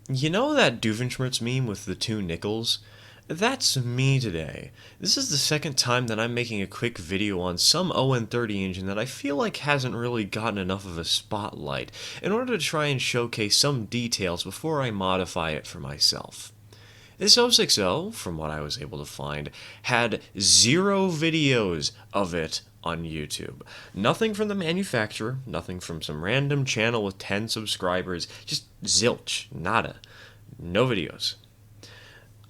You know that Doofenshmirtz meme with the two nickels? That's me today. This is the second time that I'm making a quick video on some On30 engine that I feel like hasn't really gotten enough of a spotlight in order to try and showcase some details before I modify it for myself. This 060, from what I was able to find, had 0 videos of it on YouTube. Nothing from the manufacturer, nothing from some random channel with 10 subscribers, just zilch, nada. No videos.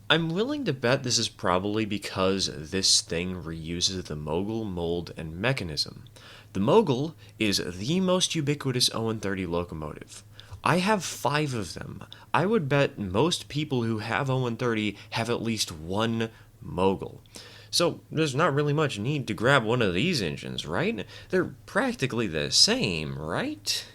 I'm willing to bet this is probably because this thing reuses the mogul mold and mechanism. The mogul is the most ubiquitous 030 locomotive. I have 5 of them. I would bet most people who have 030 have at least one mogul. So there's not really much need to grab one of these engines, right? They're practically the same, right?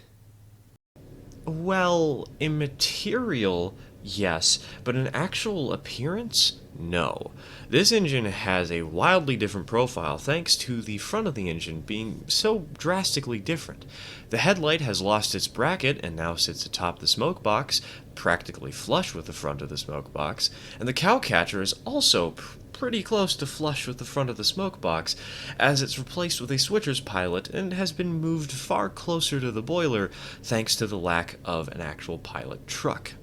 Well, in material, yes, but in actual appearance, no. This engine has a wildly different profile thanks to the front of the engine being so drastically different. The headlight has lost its bracket and now sits atop the smoke box, practically flush with the front of the smoke box, and the cowcatcher is also pretty close to flush with the front of the smoke box, as it's replaced with a switcher's pilot and has been moved far closer to the boiler thanks to the lack of an actual pilot truck.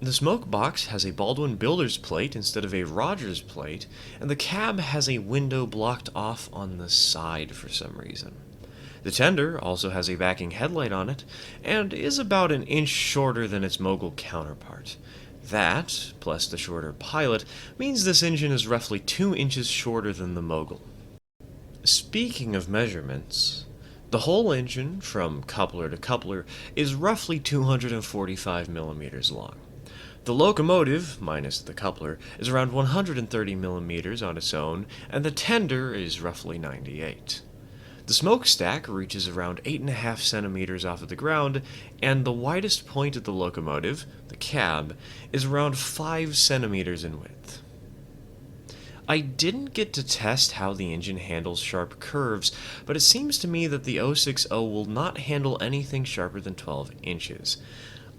The smoke box has a Baldwin Builder's plate instead of a Rogers plate, and the cab has a window blocked off on the side for some reason. The tender also has a backing headlight on it, and is about an inch shorter than its mogul counterpart. That, plus the shorter pilot, means this engine is roughly 2 inches shorter than the mogul. Speaking of measurements, the whole engine, from coupler to coupler, is roughly 245 millimeters long. The locomotive, minus the coupler, is around 130 millimeters on its own, and the tender is roughly 98. The smokestack reaches around 8.5 centimeters off of the ground, and the widest point of the locomotive, the cab, is around 5 centimeters in width. I didn't get to test how the engine handles sharp curves, but it seems to me that the 060 will not handle anything sharper than 12 inches.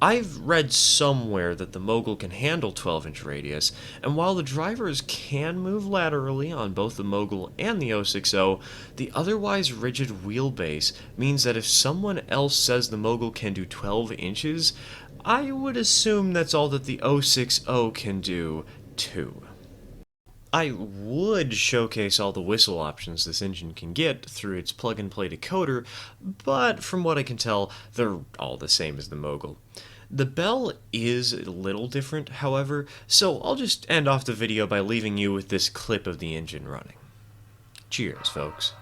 I've read somewhere that the mogul can handle 12-inch radius, and while the drivers can move laterally on both the mogul and the 060, the otherwise rigid wheelbase means that if someone else says the mogul can do 12 inches, I would assume that's all that the 060 can do, too. I would showcase all the whistle options this engine can get through its plug-and-play decoder, but from what I can tell, they're all the same as the mogul. The bell is a little different, however, so I'll just end off the video by leaving you with this clip of the engine running. Cheers, folks.